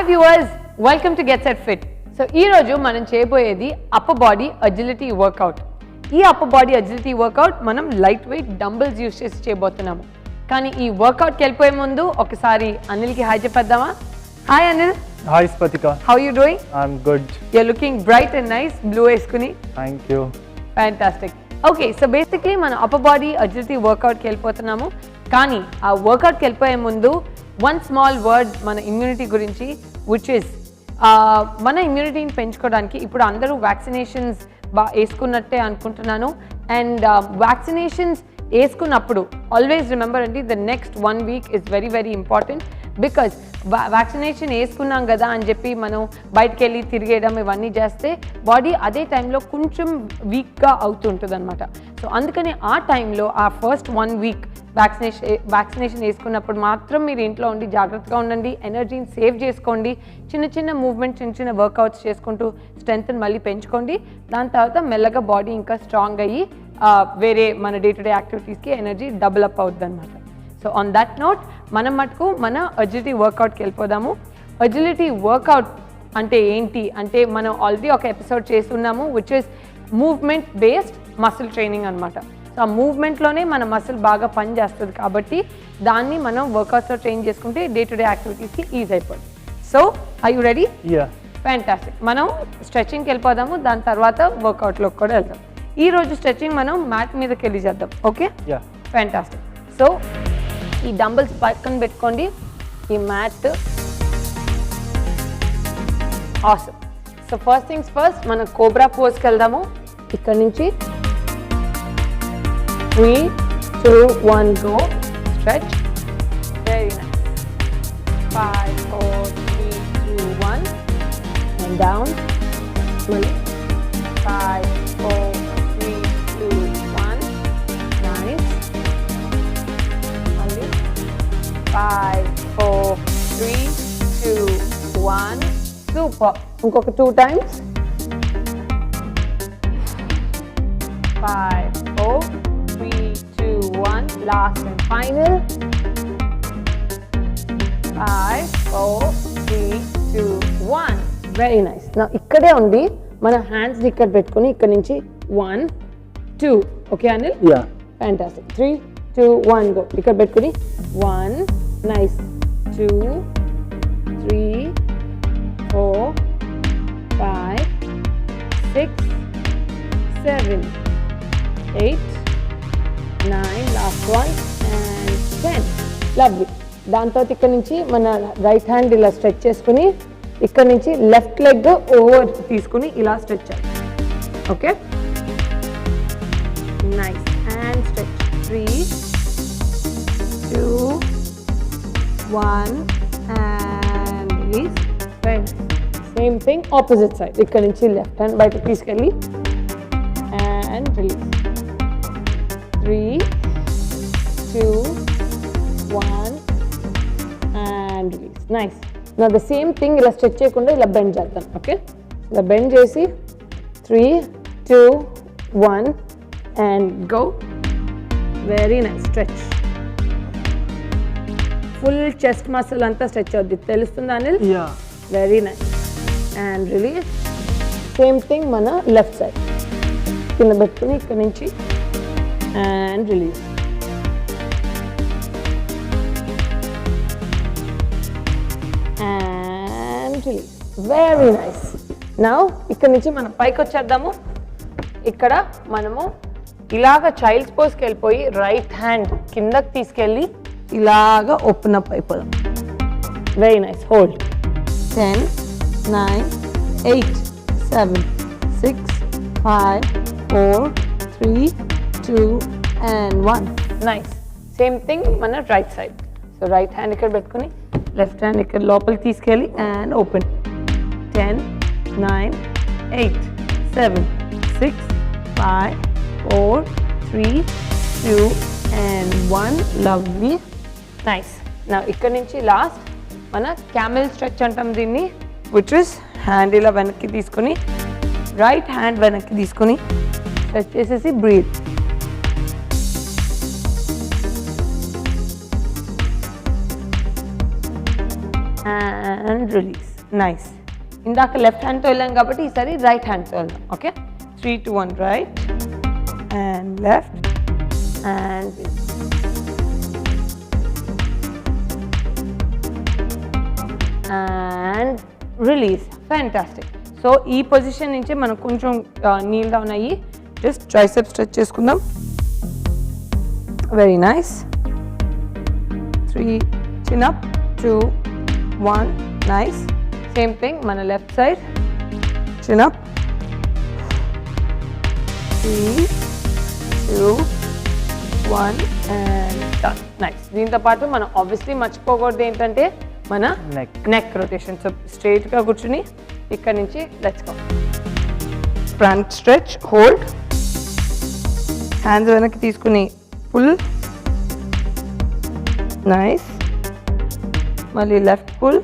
Hi viewers, welcome to get set fit. So ఈరోజు మనం చేయబోయేది అప్పర్ బాడీ అజిలిటీ వర్కౌట్. ఈ అప్పర్ బాడీ అజిలిటీ వర్కౌట్ మనం light weight dumbbells use చేసి చేయబోతున్నాము. కానీ ఈ వర్కౌట్కి వెళ్ళిపోయే ముందు ఒకసారి అనిల్కి హాయ్ చెప్పేద్దామా? Hi Anil. Hi Spatika. How are you doing? I'm good. You're looking bright and nice. Blue వేసుకుని. Thank you. Fantastic. Okay, so basically మనం అప్పర్ బాడీ అజిలిటీ వర్కౌట్కి వెళ్ళిపోతున్నాము. కానీ ఆ వర్కౌట్కి వెళ్ళిపోయే ముందు వన్ స్మాల్ వర్డ్ మన ఇమ్యూనిటీ గురించి, విచ్ ఇస్ మన ఇమ్యూనిటీని పెంచుకోవడానికి ఇప్పుడు అందరూ వ్యాక్సినేషన్స్ వేసుకున్నట్టే అనుకుంటున్నాను. అండ్ వ్యాక్సినేషన్స్ వేసుకున్నప్పుడు ఆల్వేస్ రిమెంబర్ అండి, the next 1 week is very very important. Because vaccination వేసుకున్నాం కదా అని చెప్పి మనం బయటకు వెళ్ళి తిరిగేయడం ఇవన్నీ చేస్తే బాడీ అదే టైంలో కొంచెం వీక్గా అవుతుంటుంది అనమాట. సో అందుకని ఆ టైంలో ఆ ఫస్ట్ 1 week వ్యాక్సినేషన్ వేసుకున్నప్పుడు మాత్రం మీరు ఇంట్లో ఉండి జాగ్రత్తగా ఉండండి, ఎనర్జీని సేవ్ చేసుకోండి, చిన్న చిన్న మూవ్మెంట్, చిన్న చిన్న వర్కౌట్స్ చేసుకుంటూ స్ట్రెంగ్త్ని మళ్ళీ పెంచుకోండి. దాని తర్వాత మెల్లగా బాడీ ఇంకా స్ట్రాంగ్ అయ్యి వేరే మన డే టు డే యాక్టివిటీస్కి ఎనర్జీ డబుల్ అప్ అవుతుంది అనమాట. సో ఆన్ దట్ నోట్ మనం మటుకు మన అజిలిటీ వర్కౌట్కి వెళ్ళిపోదాము. అజిలిటీ వర్కౌట్ అంటే ఏంటి అంటే మనం ఆల్రెడీ ఒక ఎపిసోడ్ చేస్తున్నాము, which is movement based muscle training అనమాట. సో ఆ మూవ్మెంట్లోనే మన మసిల్ బాగా పని చేస్తుంది కాబట్టి దాన్ని మనం వర్కౌట్స్లో ట్రైన్ చేసుకుంటే డే టు డే యాక్టివిటీస్కి ఈజీ అయిపోతుంది. So I you ready? Fantastic. మనం స్ట్రెచింగ్కి వెళ్ళిపోదాము, దాని తర్వాత వర్కౌట్లోకి కూడా వెళ్దాం. ఈ రోజు స్ట్రెచింగ్ మనం మ్యాట్ మీదకి వెళ్ళి చేద్దాం. Okay, fantastic. సో ఈ డంబుల్స్ పక్కన పెట్టుకోండి, ఈ mat. Awesome. So first things first, మనం కోబ్రా పోజ్కి వెళ్దాము. ఇక్కడ నుంచి 3, 2, 1 go. Stretch. Very nice. 5, 4, 3, 2, 1 and down. 5, 4, 3, 2, 1. Nice. 5, 4, 3, 2, 1. Super. ఇంకొక 2 times. 5, 4, 3, 2, 1. Last and final. 5, 4, 3, 2, 1. Very nice. Now ఇక్కడే ఉండి మన హ్యాండ్స్ ఇక్కడ పెట్టుకొని ఇక్కడ నుంచి 1, 2. ఓకే అనిల్? Fantastic. 3, 2, 1 go. ఇక్కడ పెట్టుకొని 1. Nice. 2, 3, 4, 5, 6, 7, 8, 9, last one and 10. Lovely. దాంతో ఇక్కడ నుంచి మన రైట్ హ్యాండ్ ఇలా స్ట్రెచ్ చేసుకుని ఇక్కడ నుంచి లెఫ్ట్ లెగ్ ఓవర్ తీసుకుని ఇలా స్ట్రెచ్ చేయాలి. Okay, nice. And stretch. 3, 2, 1 and release. Same thing opposite side. ఇక్కడ నుంచి లెఫ్ట్ హ్యాండ్ బయటకు తీసుకెళ్ళి and release. 3, 2, 1 and release. Nice. Now the same thing ఇలా స్ట్రెచ్ చేయకుండా ఇలా బెండ్ చేద్దాం. ఓకే, ఇలా బెండ్ చేసి 3, 2, 1 and go. Very nice. Stretch. Full chest muscle అంతా స్ట్రెచ్ అవుద్ది, తెలుస్తుందా Anil? Very nice. And release. Same thing మన లెఫ్ట్ సైడ్ కింద పెట్టుకుని ఇక్కడ నుంచి and release. And release. Very nice. Now ఇక్కడ నుంచి మనం పైకి వచ్చేద్దాము. ఇక్కడ మనము ఇలాగ చైల్డ్స్ పోజ్కి వెళ్ళిపోయి రైట్ హ్యాండ్ కిందకి తీసుకెళ్ళి ఇలాగా ఓపెన్ అప్ అయిపోదాం. Very nice. Hold. 10, 9, 8, 7, 6, 5, 4, 3, 2 and 1. Nice. Same thing మన right side. So right hand ఇక్కడ పెట్టుకుని లెఫ్ట్ హ్యాండ్ ఇక్కడ లోపలికి తీసుకెళ్ళి and open. 10, 9, 8, 7, 6, 5, 4, 3, 2 and 1. Lovely. Nice. నా ఇక్కడ నుంచి లాస్ట్ మన క్యామెల్ స్ట్రెచ్ అంటాం దీన్ని, విచ్ ఇస్ హ్యాండ్ ఇలా వెనక్కి తీసుకొని రైట్ హ్యాండ్ వెనక్కి తీసుకొని స్ట్రెచ్ చేసేసి బ్రీత్. and release. నైస్. ఇందాక లెఫ్ట్ హ్యాండ్తో వెళ్ళాం కాబట్టి ఈసారి రైట్ హ్యాండ్తో వెళ్దాం. Okay, 3, 2, 1 right and left and and release. Fantastic. So ఈ పొజిషన్ నుంచి మనం కొంచెం నీల్ డౌన్ అయ్యి జస్ట్ ట్రైసెప్ స్ట్రెచ్ చేసుకుందాం. Very nice. 3, chin up, 2, 1 nice. Same thing మన left side, chin up, 3, 2, 1 and done. Nice. దీంతో పాటు మనం ఆబ్వియస్లీ మర్చిపోకూడదు ఏంటంటే మన నెక్ రొటేషన్. సో స్ట్రైట్గా కూర్చుని ఇక్కడ నుంచి let's go. Front stretch, hold, hands వెనక్కి తీసుకుని పుల్, నైస్. మళ్ళీ left pull,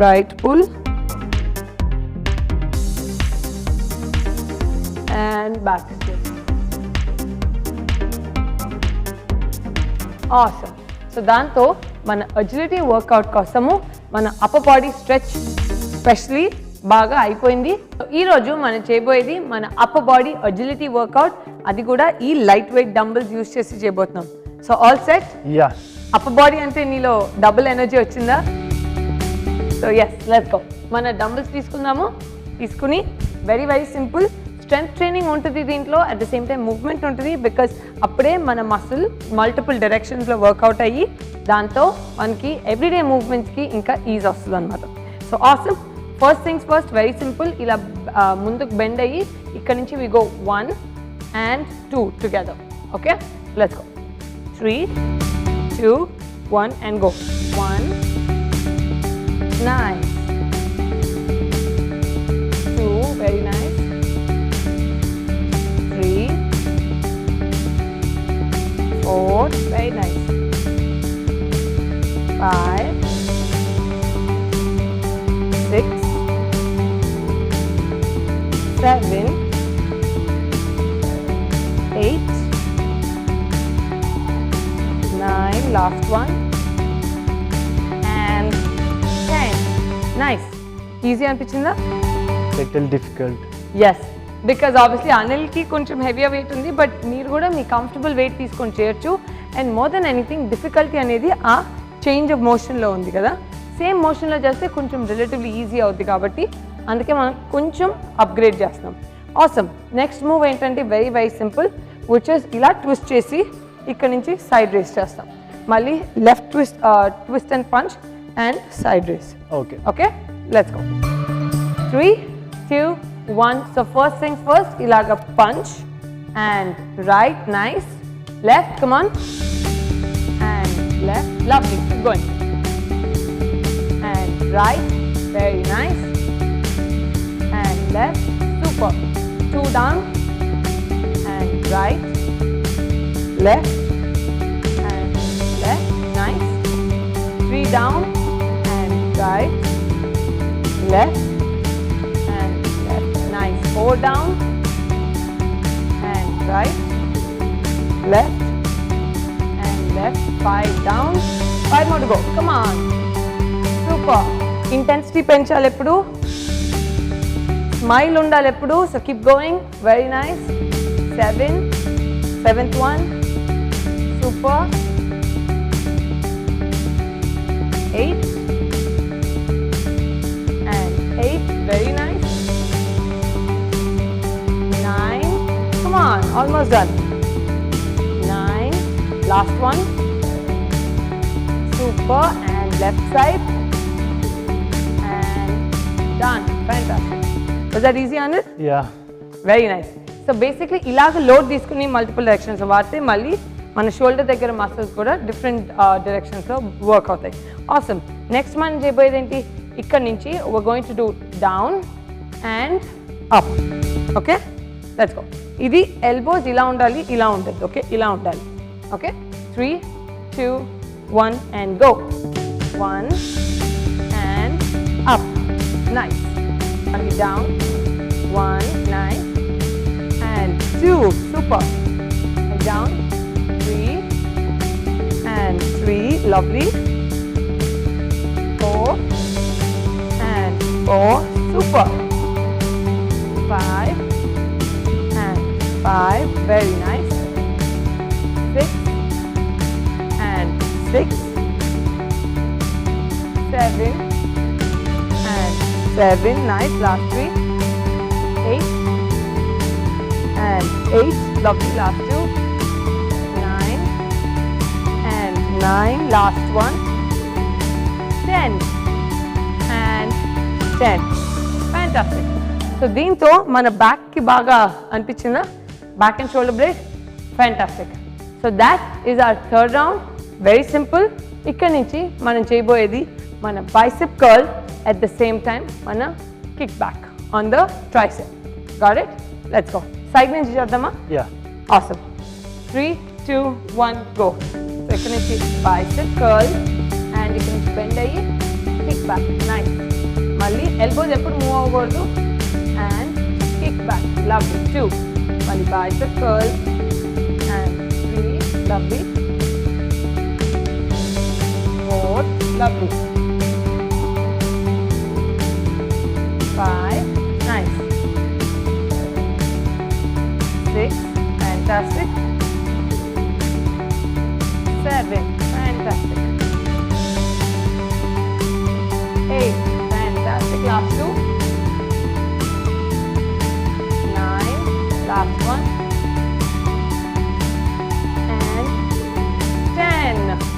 right pull and back. Awesome. So దాంతో మన అజిలిటీ వర్కౌట్ కోసము మన అప్పర్ బాడీ స్ట్రెచ్ స్పెషలీ బాగా అయిపోయింది. ఈరోజు మనం చేయబోయేది మన అప్పర్ బాడీ అజిలిటీ వర్కౌట్, అది కూడా ఈ లైట్ వెయిట్ డంబుల్స్ యూస్ చేసి చేయబోతున్నాం. So all set? Upper body అంటే నీలో డబుల్ ఎనర్జీ వచ్చిందా? So yes, let's go. మన డంబుల్స్ తీసుకుందాము. తీసుకుని very very simple strength training ఉంటుంది దీంట్లో, at the same time movement ఉంటుంది. బికాస్ అప్పుడే మన మసిల్ మల్టిపుల్ డైరెక్షన్స్లో వర్కౌట్ అయ్యి దాంతో మనకి ఎవ్రీడే మూవ్మెంట్స్కి ఇంకా ఈజ్ వస్తుంది అనమాట. So awesome. First things first, very simple. ఇలా ముందుకు బెండ్ అయ్యి ఇక్కడ నుంచి వి go 1 and 2 together. Okay, let's go. 3, 2, 1 and go. 1, nice. 2, very nice. 3, 4, very nice. 5, 6, 7, 8, 9, last one, and 10. Nice. Easy అనిపించిందా? Little difficult. Yes, because obviously అనిల్కి కొంచెం హెవీగా wait ఉంది, but మీరు కూడా మీ కంఫర్టబుల్ వెయిట్ తీసుకొని చేయొచ్చు. And more than anything difficulty అనేది ఆ చేంజ్ ఆఫ్ మోషన్లో ఉంది కదా. సేమ్ మోషన్లో చేస్తే కొంచెం రిలేటివ్లీ ఈజీ అవుతుంది కాబట్టి అందుకే మనం కొంచెం అప్గ్రేడ్ చేస్తున్నాం. ఆసమ్. నెక్స్ట్ మూవ్ ఏంటంటే very very simple, which is ఇలా ట్విస్ట్ చేసి ఇక్కడ నుంచి సైడ్ రేస్ చేస్తాం. మళ్ళీ left twist and punch and side raise. Okay. Okay, let's go. 3, 2, 1. So first things first, ఇలాగ punch and right, nice. Left, come on, and left, lovely, keep going. And right, very nice. And left, super. 2 down and right, left and left, nice. 3 down and right, left and left, nice. 4 down and right, left and left. 5 down, 5 more to go. Come on, super. Intensity పెంచాలి ఎప్పుడు, smile ఉండాలి ఎప్పుడు. So keep going, very nice. 7, 7th one, super. 8 and 8, very nice. 9, come on, almost done. 9, last one, super. And left side and done. Fantastic. Was that easy, Anil? Yeah. Very nice. So basically ఇలాగ load తీసుకుని multiple directions వాడితే మళ్ళీ మన shoulder దగ్గర muscles కూడా different డైరెక్షన్స్లో work అవుతాయి. Awesome. Next మనం చేయబోయేది ఏంటి, ఇక్కడ నుంచి we're going to do down and up. Okay, let's go. ఇది ఎల్బోస్ ఇలా ఉండాలి, ఇలా ఉంటుంది. ఓకే, ఇలా ఉండాలి. Okay, 3, 2, 1 and go. 1 and up, nice. And down, 1, nice. And 2, super. And down, 3 and 3, lovely. 4, super. 5 and 5, very nice. 6 and 6, 7 and 7, nice, last 3, 8 and 8, lovely, last 2, 9 and 9, last one, 10 and 10, fantastic. So దీంతో మన బ్యాక్కి బాగా అనిపించిందా, back and shoulder break, fantastic. So that is our third round, very simple. ఇక్కడ నుంచి మనం చేయబోయేది మన bicep curl at the same time మన kick back on the tricep. Got it? Let's go. Side నుంచి చేద్దామా? Yeah. ఆసమ్. 3, 2, 1 గో. సో ఇక్కడ నుంచి బైసెప్ కర్ల్ అండ్ ఇక్కడ నుంచి బెండ్ అయ్యి కిక్ బ్యాక్, నైస్. మళ్ళీ ఎల్బోస్ ఎప్పుడు మూవ్ అవ్వకూడదు అండ్ కిక్ బ్యాక్, లవ్లీ. 2, మళ్ళీ bicep curl and 3, lovely. 4, lovely. 5, nice. 6, fantastic. 7, fantastic. 8, fantastic. Last 2. 9, last one. And 10.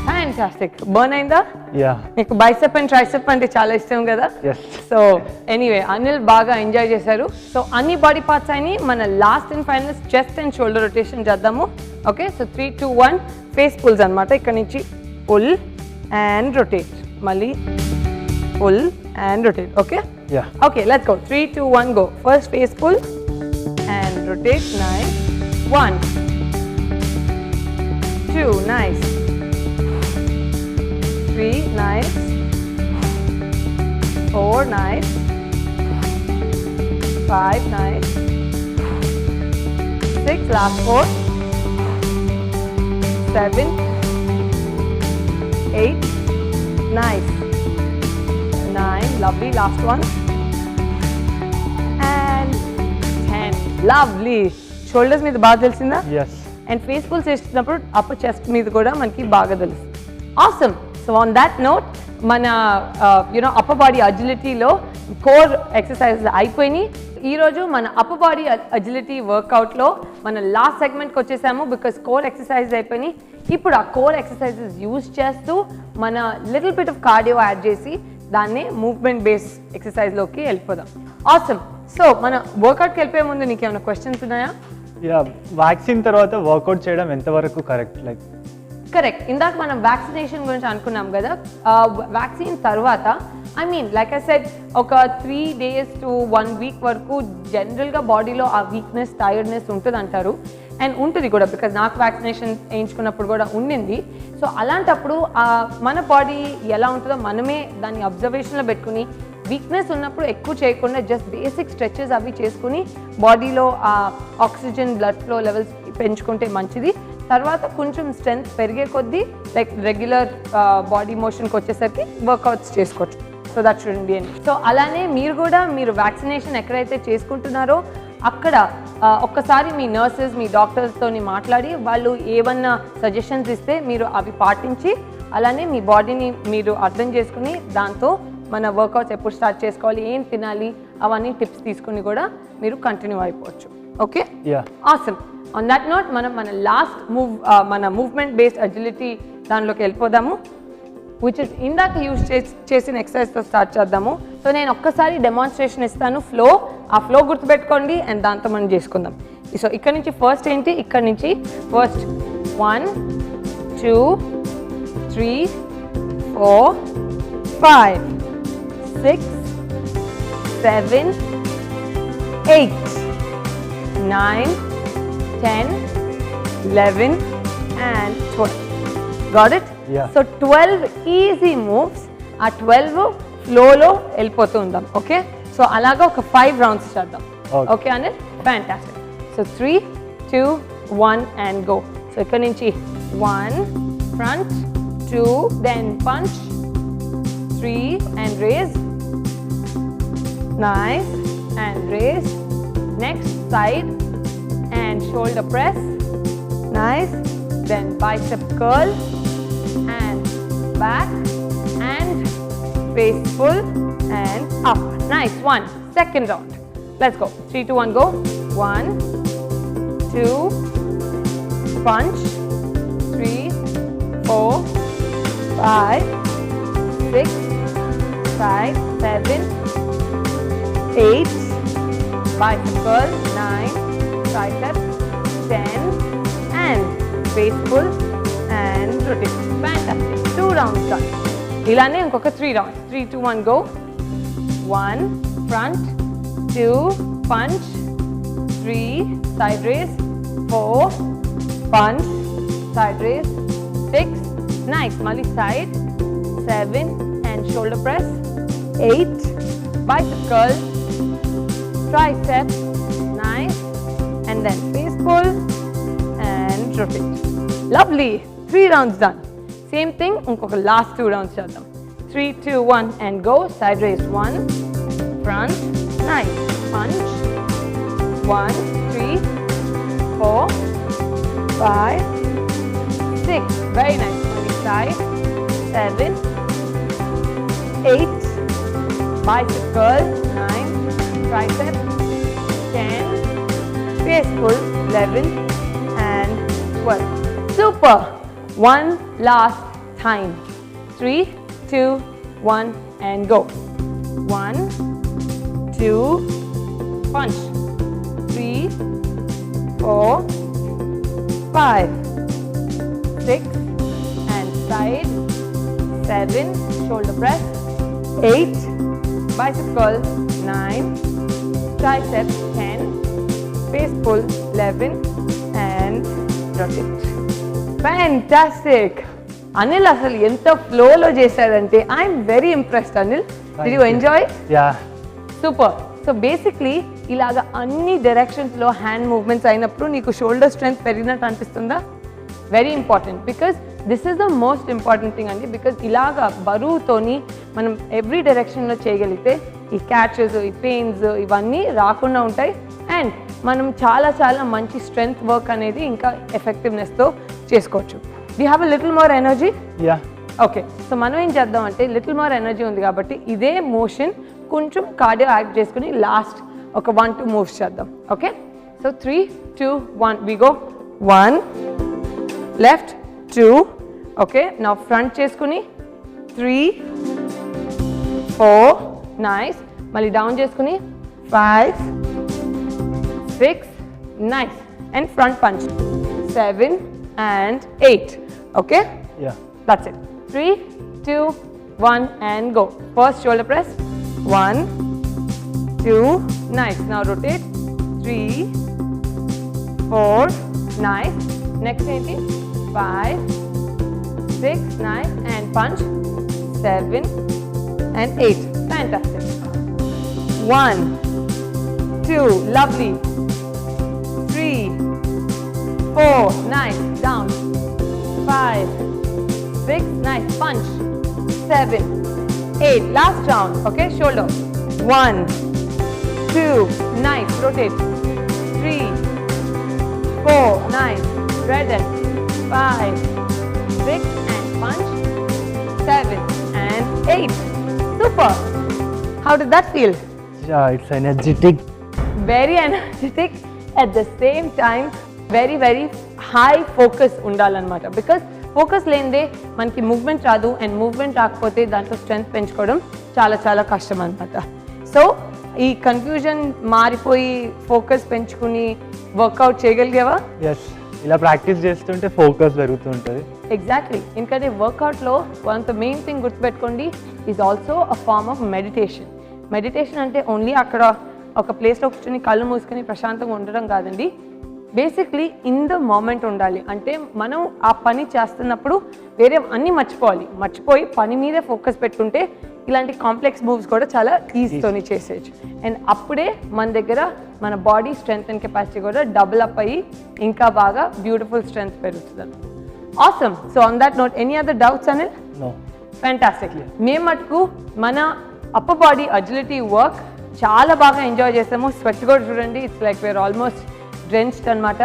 Fantastic. Burn అయిందా? Yeah. మీకు బైసెప్ అండ్ ట్రైసెప్ అంటే చాలా ఇష్టం కదా? Yes. సో ఎనీవే అనిల్ బాగా ఎంజాయ్ చేశారు. సో అన్ని బాడీ పార్ట్స్ అయినాయి. మన last and final chest and shoulder rotation చేద్దాము. ఓకే, సో 3, 2, 1 ఫేస్ పుల్స్ అనమాట. ఇక్కడ నుంచి పుల్ అండ్ రొటేట్, మళ్ళీ pull and rotate. Okay, Yeah. Okay, let's go. 3, 2, 1 go. First face pull and rotate, nice. 1, 2, nice. 3, nice. 4, nice. 5, nice. 6, last 4. 7, 8, nice. 9, lovely, last one. And 10, lovely. Shoulders మీద బాగా తెలిసిందా? Yes. And face pulls చేసినప్పుడు upper chest మీద కూడా మనకి బాగా తెలుసు. Awesome. So on that note మన అప్పర్ బాడీ అజిలిటీలో కోర్ ఎక్సర్సైజెస్ అయిపోయినాయి. ఈరోజు మన అప్పర్ బాడీ అజిలిటీ వర్కౌట్లో మన లాస్ట్ సెగ్మెంట్కి వచ్చేసాము. బికాస్ కోర్ ఎక్సర్సైజ్ అయిపోయినాయి. ఇప్పుడు ఆ కోర్ ఎక్సర్సైజెస్ యూజ్ చేస్తూ మన little bit of cardio add చేసి దాన్నే మూవ్మెంట్ బేస్ ఎక్సర్సైజ్లోకి వెళ్ళిపోదాం. ఆసమ్. సో మన వర్కౌట్కి వెళ్ళిపోయే ముందు నీకు ఏమైనా క్వశ్చన్స్ ఉన్నాయా? యా, వ్యాక్సిన్ తర్వాత వర్కౌట్ చేయడం ఎంతవరకు కరెక్ట్? Like correct. ఇందాక మనం వ్యాక్సినేషన్ గురించి అనుకున్నాం కదా. వ్యాక్సిన్ తర్వాత I mean like I said ఒక 3 days to 1 week వరకు జనరల్గా బాడీలో ఆ వీక్నెస్, టైర్డ్నెస్ ఉంటుంది అంటారు. అండ్ ఉంటుంది కూడా, బికాజ్ నాకు వ్యాక్సినేషన్ వేయించుకున్నప్పుడు కూడా ఉండింది. సో అలాంటప్పుడు మన బాడీ ఎలా ఉంటుందో మనమే దాన్ని అబ్జర్వేషన్లో పెట్టుకుని వీక్నెస్ ఉన్నప్పుడు ఎక్కువ చేయకుండా జస్ట్ బేసిక్ స్ట్రెచెస్ అవి చేసుకుని బాడీలో ఆ ఆక్సిజన్ బ్లడ్ ఫ్లో లెవెల్స్ పెంచుకుంటే మంచిది. తర్వాత కొంచెం స్ట్రెంత్ పెరిగే కొద్దీ లైక్ రెగ్యులర్ బాడీ మోషన్కి వచ్చేసరికి వర్కౌట్స్ చేసుకోవచ్చు. So that shouldn't be any. So అలానే మీరు వ్యాక్సినేషన్ ఎక్కడైతే చేసుకుంటున్నారో అక్కడ ఒక్కసారి మీ నర్సెస్, మీ డాక్టర్స్తో మాట్లాడి వాళ్ళు ఏమన్నా సజెషన్స్ ఇస్తే మీరు అవి పాటించి అలానే మీ బాడీని మీరు అర్థం చేసుకుని దాంతో మన వర్కౌట్స్ ఎప్పుడు స్టార్ట్ చేసుకోవాలి, ఏం తినాలి, అవన్నీ టిప్స్ తీసుకుని కూడా మీరు కంటిన్యూ అయిపోవచ్చు. Okay, awesome. On that note మనం మన లాస్ట్ మన మూవ్మెంట్ బేస్డ్ అజిలిటీ దానిలోకి వెళ్ళిపోదాము. విచ్ ఇస్ ఇందాక యూజ్ చేసిన ఎక్సర్సైజ్తో స్టార్ట్ చేద్దాము. సో నేను ఒక్కసారి డెమాన్స్ట్రేషన్ ఇస్తాను, ఆ ఫ్లో గుర్తుపెట్టుకోండి అండ్ దాంతో మనం చేసుకుందాం. సో ఇక్కడ నుంచి ఫస్ట్ ఏంటి, ఇక్కడ నుంచి first 1, 2, 3, 4, 5, 6, 7, 8, 9, 10, 11 and 12. Got it? Yeah. So 12 easy moves. ఆ 12 ఫ్లోలో వెళ్ళిపోతూ ఉందాం. ఓకే, సో అలాగా ఒక 5 rounds చేద్దాం. Okay Anil, fantastic. So 3, 2, 1 and go. So ఇక్కడ నుంచి 1 front, 2 then punch, 3 and raise, nice, and raise. Next side and shoulder press, nice. Then bicep curl and back and face full and up. Nice. One. Second round. Let's go. 3, 2, 1, go. 1, 2, punch. 3, 4, 5, 6, 5, 7, 8, bicep curl, 9, tricep, 10, and face pull and rotate. Fantastic. 2 rounds done. Ilane inkoka 3 rounds. 3, 2, 1, go. 1, front, 2, punch, 3, side raise, 4, punch, side raise, 6, nice, mali side, 7, and shoulder press, 8, bicep curl, tricep, nice, and then face pull and rotate. Lovely. 3 rounds done. Same thing, inkoka last 2 rounds chadam. 3, 2, 1, and go. Side raise, 1, front, nice, punch, 1, 3, 4, 5, 6, very nice, on the side, 7, 8, bicep curl, 9, tricep, 10, face pull, 11, and 12. Super. One last time. 3, 2, 1, and go. 1, 2, punch. 3, 4, 5, 6, and side, 7, shoulder press, 8, bicep curl, 9, tricep, 10, face pull, 11, and rotate. Fantastic. Anil asalu enta flow lo chesarante. I'm very impressed, Anil. Did you enjoy? Yeah. Super. So basically ilaga anni directions lo hand movements అయినప్పుడు నీకు shoulder strength పెరిగినట్టు అనిపిస్తుందా? Very important, because this is the most important thing అండి. because ఇలాగా బరువుతోని మనం every డైరెక్షన్లో చేయగలిగితే ఈ క్యాచెస్, ఈ పెయిన్స్ ఇవన్నీ రాకుండా ఉంటాయి. అండ్ మనం చాలా చాలా మంచి స్ట్రెంగ్త్ వర్క్ అనేది ఇంకా ఎఫెక్టివ్నెస్తో చేసుకోవచ్చు. Do you have a little more energy? Yeah. Okay, so మనం ఏం చేద్దాం అంటే లిటిల్ మోర్ ఎనర్జీ ఉంది కాబట్టి ఇదే మోషన్ కొంచెం కార్డియో యాక్ట్ చేసుకుని లాస్ట్ ఒక 1-2 మూవ్స్ చేద్దాం. Okay, so 3, 2, 1 we go. 1, left, 2, okay, నా ఫ్రంట్ చేసుకుని 3, 4, నైస్, మళ్ళీ డౌన్ చేసుకుని 5, 6, nice, and front punch 7 and 8. Okay, Yeah. that's it. 3, 2, 1, and go. First shoulder press, 1, 2, nice. Now rotate, 3, 4, nice. Next 5, 6, nice, and punch, 7 and 8. Fantastic. 1, 2, lovely. 3, 4, nice, down. 5, 6, nice, punch. 7, 8, last round, okay, shoulder. 1, 2, nice, rotate. 3, 4, nice, redden. 5, 6, and punch. 7 and 8. Super. How did that feel? Yeah, it's energetic. Very energetic, at the same time very very high focus ఉండాలన్నమాట. Because focus లేనిదే మనకి movement రాదు, and movement రాకపోతే దాంట్లో strength పెంచుకోవడం చాలా చాలా కష్టం అనమాట. సో ఈ కన్ఫ్యూజన్ మారిపోయి ఫోకస్ పెంచుకుని వర్కౌట్ చేయగలిగేవా? ఎస్, ఇలా ప్రాక్టీస్ చేస్తుంటే ఫోకస్ పెరుగుతుంటుంది. ఎగ్జాక్ట్లీ, ఎందుకంటే వర్కౌట్లో one of the main thing గుర్తుపెట్టుకోండి, is also a form of meditation. Meditation అంటే ఓన్లీ అక్కడ ఒక ప్లేస్లో కూర్చొని కళ్ళు మూసుకొని ప్రశాంతంగా ఉండడం కాదండి. బేసిక్లీ ఇన్ ద మూమెంట్ ఉండాలి. అంటే మనం ఆ పని చేస్తున్నప్పుడు వేరే అన్నీ మర్చిపోయి పని మీదే ఫోకస్ పెట్టుకుంటే ఇలాంటి కాంప్లెక్స్ మూవ్స్ కూడా చాలా ఈజీతోని చేసేయచ్చు. అండ్ అప్పుడే మన దగ్గర మన బాడీ స్ట్రెంగ్త్ అండ్ కెపాసిటీ కూడా డబుల్ అప్ అయ్యి ఇంకా బాగా బ్యూటిఫుల్ స్ట్రెంగ్త్ పెరుగుతుంది. Awesome. So on that note, any other doubts Anil? No. Fantastic. మేము మటుకు మన అప్పర్ బాడీ అజిలిటీ వర్క్ చాలా బాగా ఎంజాయ్ చేసాము. స్వెట్ కూడా చూడండి, ఇట్స్ లైక్ వేర్ ఆల్మోస్ట్ డ్రెన్స్డ్ అనమాట.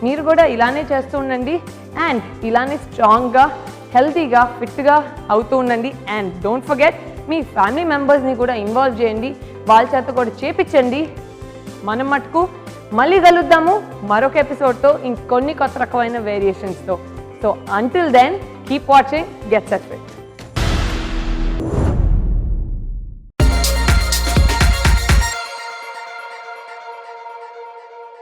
మీరు కూడా ఇలానే చేస్తూ ఉండండి అండ్ ఇలానే స్ట్రాంగ్గా, హెల్తీగా, ఫిట్గా అవుతూ ఉండండి. And don't forget me family మెంబర్స్ని కూడా ఇన్వాల్వ్ చేయండి, వాళ్ళ చేత కూడా చేపించండి. మనం మటుకు మళ్ళీ కలుద్దాము మరొక ఎపిసోడ్తో, ఇంకొన్ని కొత్త రకమైన వేరియేషన్స్తో. So until then keep watching get set fit.